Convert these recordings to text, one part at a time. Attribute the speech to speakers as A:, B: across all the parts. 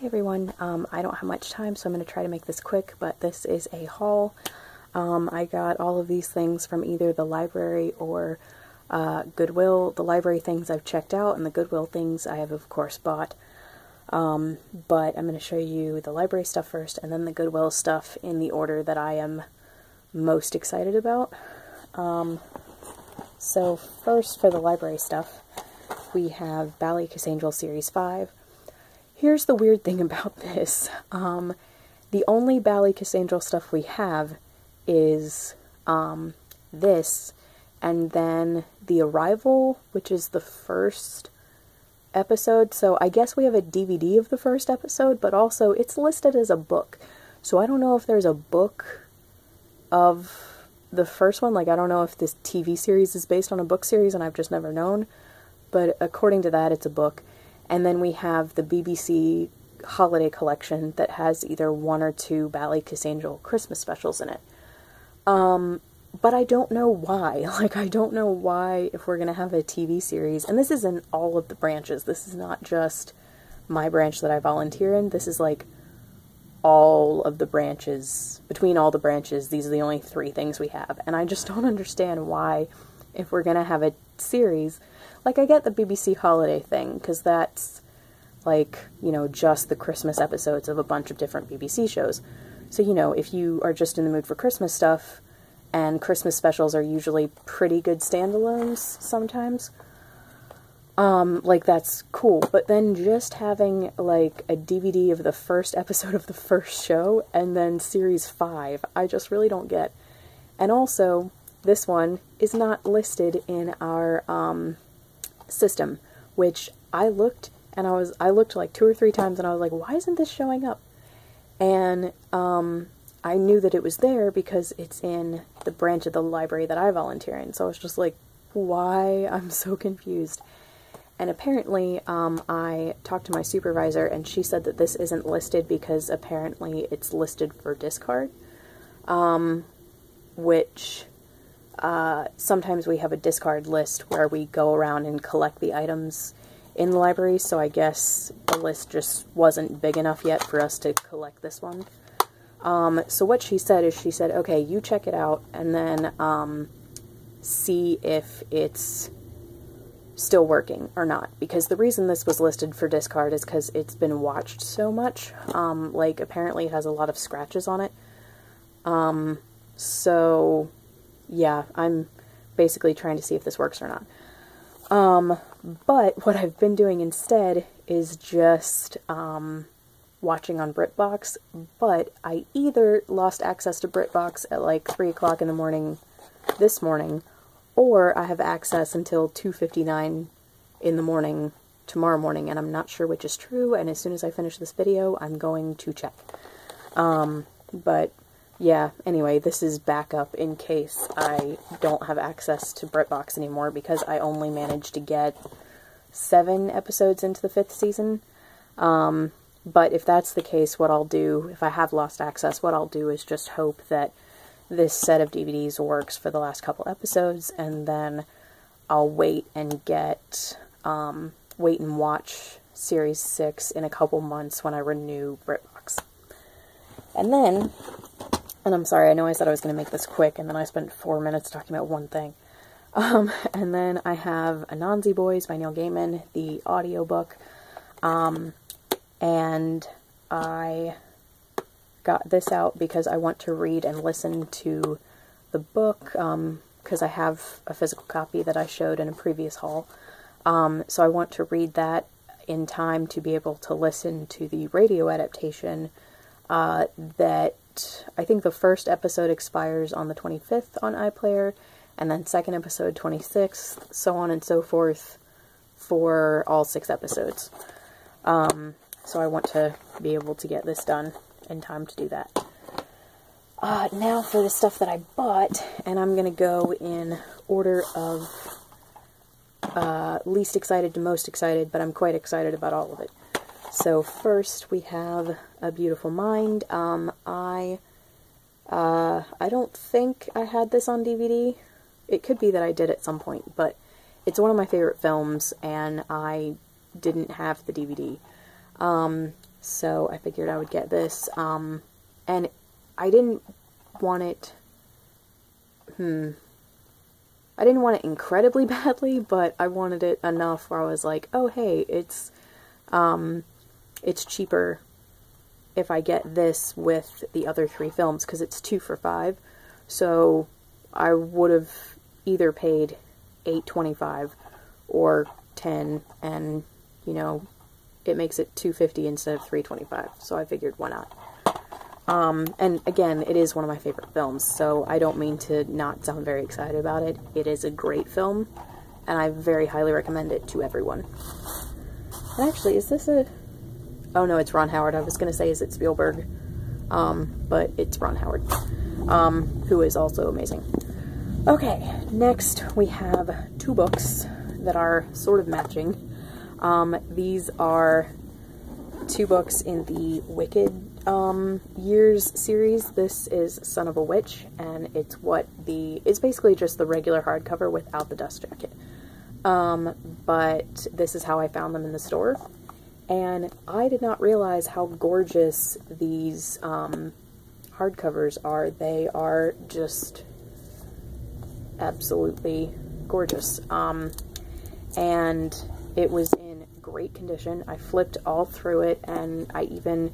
A: Hey everyone, I don't have much time, so I'm going to try to make this quick, but this is a haul. I got all of these things from either the library or Goodwill. The library things I've checked out, and the Goodwill things I have, of course, bought. But I'm going to show you the library stuff first, and then the Goodwill stuff in the order that I am most excited about. So first, for the library stuff, we have Bally Kiss Angel Series 5. Here's the weird thing about this. The only Bally Kiss Angel stuff we have is this, and then The Arrival, which is the first episode. So I guess we have a DVD of the first episode, but also it's listed as a book. So I don't know if there's a book of the first one. Like, I don't know if this TV series is based on a book series, and I've just never known. But according to that, it's a book. And then we have the BBC holiday collection that has either one or two Bally Kiss Angel Christmas specials in it. But I don't know why. Like, I don't know why, if we're going to have a TV series. And this is in all of the branches. This is not just my branch that I volunteer in. This is like all of the branches. Between all the branches, these are the only three things we have. And I just don't understand why, if we're going to have a series. Like, I get the BBC holiday thing, because that's, like, you know, just the Christmas episodes of a bunch of different BBC shows. So, you know, if you are just in the mood for Christmas stuff, and Christmas specials are usually pretty good standalones sometimes, like, that's cool. But then just having, like, a DVD of the first episode of the first show, and then Series 5, I just really don't get. And also, this one is not listed in our, system, which I looked, and I looked like 2 or 3 times, and I was like, why isn't this showing up? And I knew that it was there because it's in the branch of the library that I volunteer in, so I was just like, why? I'm so confused. And apparently, I talked to my supervisor, and she said that this isn't listed because apparently it's listed for discard, which sometimes we have a discard list where we go around and collect the items in the library, so I guess the list just wasn't big enough yet for us to collect this one. So what she said is, she said, okay, you check it out, and then see if it's still working or not. Because the reason this was listed for discard is because it's been watched so much. Like, apparently it has a lot of scratches on it. So yeah, I'm basically trying to see if this works or not. But what I've been doing instead is just, watching on BritBox, but I either lost access to BritBox at like 3 o'clock in the morning this morning, or I have access until 2:59 in the morning tomorrow morning, and I'm not sure which is true, and as soon as I finish this video, I'm going to check. But yeah, anyway, this is backup in case I don't have access to BritBox anymore, because I only managed to get 7 episodes into the 5th season. But if that's the case, what I'll do, if I have lost access, what I'll do is just hope that this set of DVDs works for the last couple episodes, and then I'll wait and get, wait and watch Series 6 in a couple months when I renew BritBox. And then, and I'm sorry, I know I said I was going to make this quick, and then I spent 4 minutes talking about one thing. And then I have Anansi Boys by Neil Gaiman, the audiobook, and I got this out because I want to read and listen to the book, because I have a physical copy that I showed in a previous haul. So I want to read that in time to be able to listen to the radio adaptation, that I think the first episode expires on the 25th on iPlayer, and then second episode 26th, so on and so forth, for all 6 episodes. So I want to be able to get this done in time to do that. Now for the stuff that I bought, and I'm going to go in order of least excited to most excited, but I'm quite excited about all of it. So first we have A Beautiful Mind. I don't think I had this on DVD. It could be that I did at some point, but it's one of my favorite films, and I didn't have the DVD. so I figured I would get this, and I didn't want it, I didn't want it incredibly badly, but I wanted it enough where I was like, oh hey, it's cheaper if I get this with the other 3 films, because it's 2 for $5, so I would have either paid $8.25 or $10, and, you know, it makes it $2.50 instead of $3.25, so I figured, why not? And again, it is one of my favorite films, so I don't mean to not sound very excited about it. It is a great film, and I very highly recommend it to everyone. And actually, is this a... Oh no, it's Ron Howard. I was going to say, is it Spielberg? But it's Ron Howard, who is also amazing. Okay, next we have 2 books that are sort of matching. These are 2 books in the Wicked Years series. This is Son of a Witch, and it's basically just the regular hardcover without the dust jacket. But this is how I found them in the store, and I did not realize how gorgeous these hardcovers are. They are just absolutely gorgeous. And it was in great condition. I flipped all through it, and I even,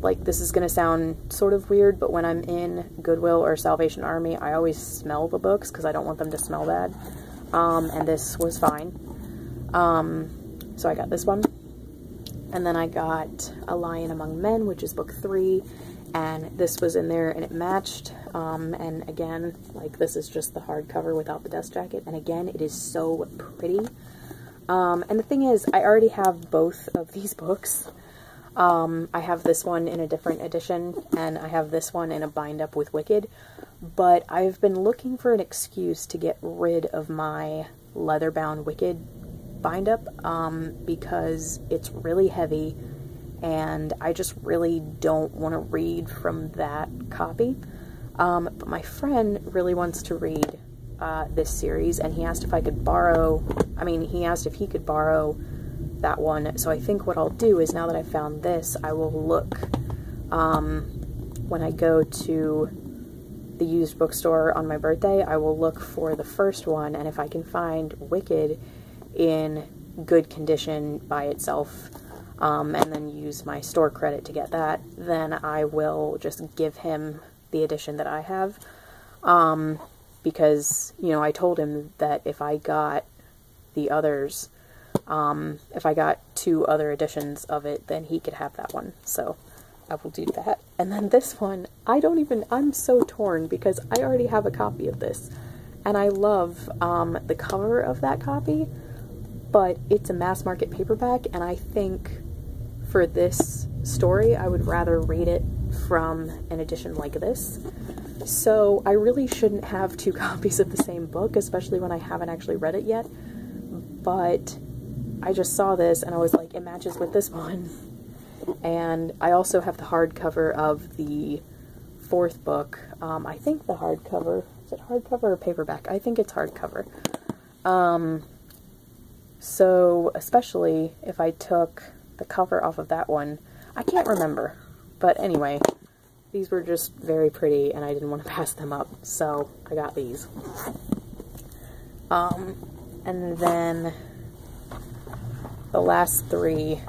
A: like, this is gonna sound sort of weird, but when I'm in Goodwill or Salvation Army, I always smell the books because I don't want them to smell bad. And this was fine. So I got this one. And then I got A Lion Among Men, which is book 3, and this was in there and it matched. And again, like, this is just the hardcover without the dust jacket, and again, it is so pretty. And the thing is, I already have both of these books. I have this one in a different edition, and I have this one in a bind-up with Wicked, but I've been looking for an excuse to get rid of my leather-bound Wicked bind-up, because it's really heavy, and I just really don't want to read from that copy. But my friend really wants to read this series, and he asked if I could borrow, he asked if he could borrow that one. So I think what I'll do is, now that I've found this, I will look, when I go to the used bookstore on my birthday, I will look for the first one, and if I can find Wicked in good condition by itself, and then use my store credit to get that, then I will just give him the edition that I have, because, you know, I told him that if I got the others, if I got 2 other editions of it, then he could have that one, so I will do that. And then this one, I'm so torn, because I already have a copy of this, and I love the cover of that copy, but it's a mass market paperback, and I think for this story, I would rather read it from an edition like this. So I really shouldn't have 2 copies of the same book, especially when I haven't actually read it yet. But I just saw this, and I was like, it matches with this one. And I also have the hardcover of the 4th book. I think the hardcover, is it hardcover or paperback? I think it's hardcover. So especially if I took the cover off of that one, I can't remember. But anyway, these were just very pretty, and I didn't want to pass them up, so I got these. And then the last 3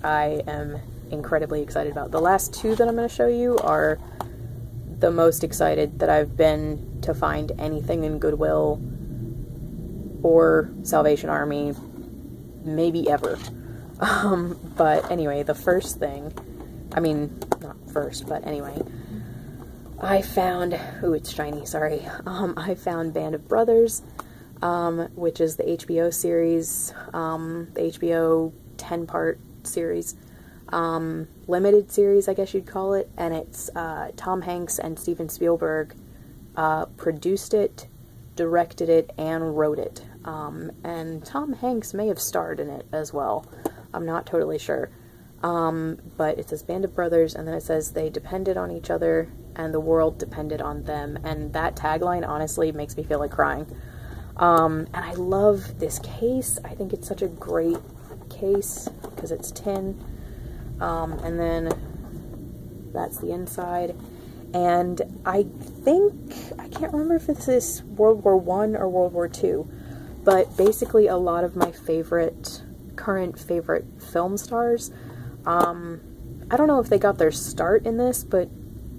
A: I am incredibly excited about. The last 2 that I'm going to show you are the most excited that I've been to find anything in Goodwill or Salvation Army, maybe ever. But anyway, the first thing, not first, but anyway, I found, ooh, it's shiny, sorry, I found Band of Brothers, which is the HBO series, the HBO 10-part series, limited series, I guess you'd call it, and it's Tom Hanks and Steven Spielberg produced it, directed it, and wrote it. And Tom Hanks may have starred in it as well. I'm not totally sure. But it says Band of Brothers, and then it says they depended on each other, and the world depended on them. And that tagline honestly makes me feel like crying. And I love this case. I think it's such a great case because it's tin. And then that's the inside. And I can't remember if this is World War I or World War II, but basically a lot of my current favorite film stars, I don't know if they got their start in this, but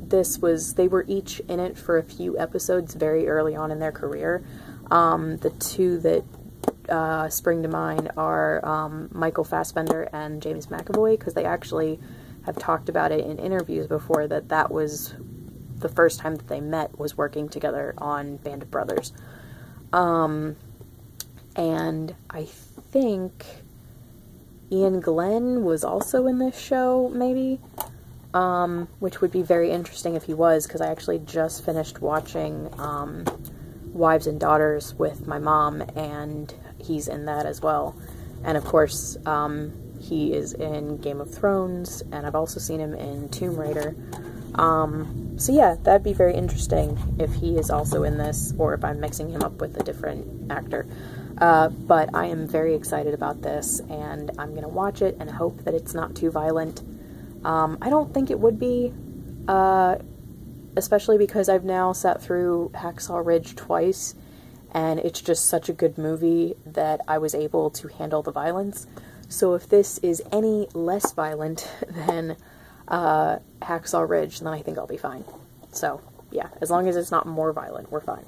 A: they were each in it for a few episodes very early on in their career. The two that spring to mind are Michael Fassbender and James McAvoy, because they actually have talked about it in interviews before, that was the first time that they met, was working together on Band of Brothers. And I think Ian Glenn was also in this show, maybe, which would be very interesting if he was, because I actually just finished watching Wives and Daughters with my mom, and he's in that as well. And of course, he is in Game of Thrones, and I've also seen him in Tomb Raider. So yeah, that'd be very interesting if he is also in this, or if I'm mixing him up with a different actor. But I am very excited about this, and I'm going to watch it and hope that it's not too violent. I don't think it would be, especially because I've now sat through Hacksaw Ridge twice, and it's just such a good movie that I was able to handle the violence. So if this is any less violent than Hacksaw Ridge, then I think I'll be fine. So, yeah, as long as it's not more violent, we're fine.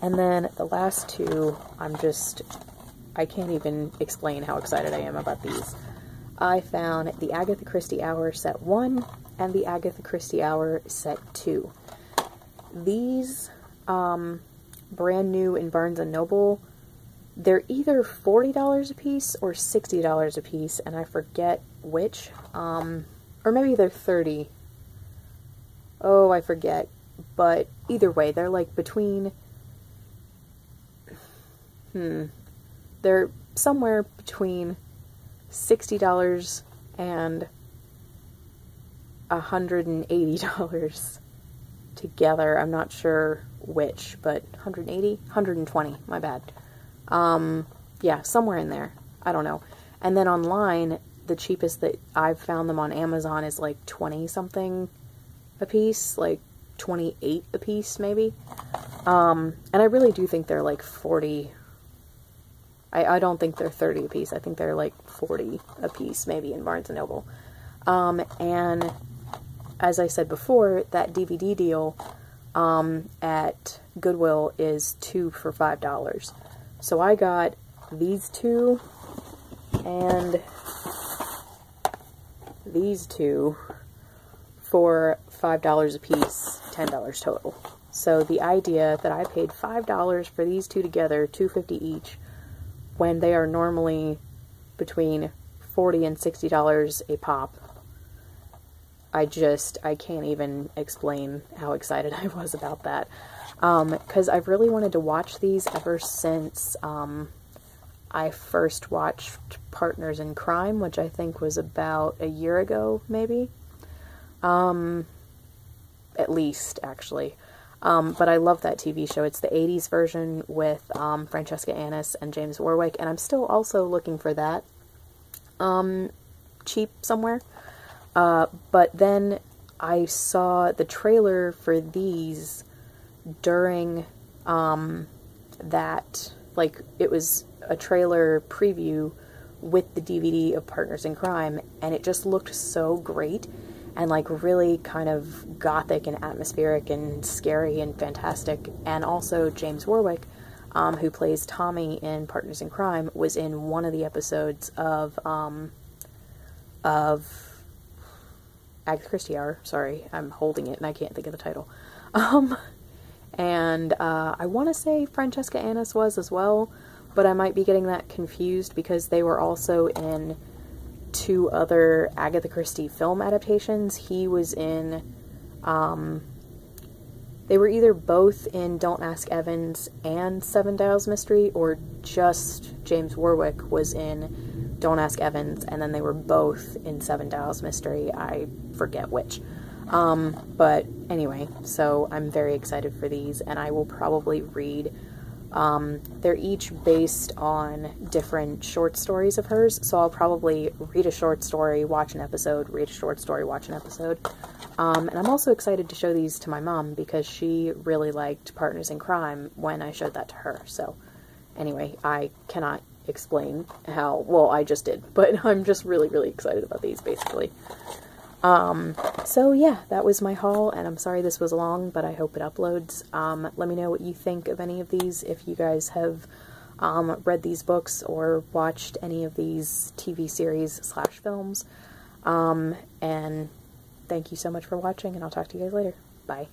A: And then the last two, I can't even explain how excited I am about these. I found the Agatha Christie Hour Set 1 and the Agatha Christie Hour Set 2. These, brand new in Barnes & Noble, they're either $40 a piece or $60 a piece, and I forget which, or maybe they're $30. Oh, I forget. But either way, they're like between, they're somewhere between $60 and $180 together. I'm not sure which, but 180, 120, my bad. Yeah, somewhere in there. I don't know. And then online, the cheapest that I've found them on Amazon is like 20 something a piece, like 28 a piece maybe. And I really do think they're like 40. I don't think they're 30 a piece. I think they're like 40 a piece maybe in Barnes & Noble. And as I said before, that DVD deal at Goodwill is 2 for $5. So I got these two and these two for $5 a piece, $10 total. So the idea that I paid $5 for these two together, $2.50 each, when they are normally between $40 and $60 a pop, I can't even explain how excited I was about that. Because I've really wanted to watch these ever since I first watched Partners in Crime, which I think was about a year ago, maybe. At least, actually. But I love that TV show. It's the 80s version with Francesca Annis and James Warwick, and I'm still also looking for that cheap somewhere. But then I saw the trailer for these during that, like, it was a trailer preview with the DVD of Partners in Crime, and it just looked so great and like really kind of gothic and atmospheric and scary and fantastic. And also James Warwick, who plays Tommy in Partners in Crime, was in one of the episodes of Agatha Christie Hour. Sorry, I'm holding it and I can't think of the title. And I want to say Francesca Annis was as well, but I might be getting that confused because they were also in 2 other Agatha Christie film adaptations. He was in, they were either both in Don't Ask Evans and Seven Dials Mystery, or just James Warwick was in Don't Ask Evans, and then they were both in Seven Dials Mystery. I forget which. But anyway, so I'm very excited for these, and I will probably read They're each based on different short stories of hers, so I'll probably read a short story, watch an episode, read a short story, watch an episode. And I'm also excited to show these to my mom because she really liked Partners in Crime when I showed that to her. So anyway, I cannot explain how, well, I just did, but I'm just really, really excited about these, basically. So yeah, that was my haul, and I'm sorry this was long, but I hope it uploads. Let me know what you think of any of these, if you guys have read these books or watched any of these TV series / films. And thank you so much for watching, and I'll talk to you guys later. Bye.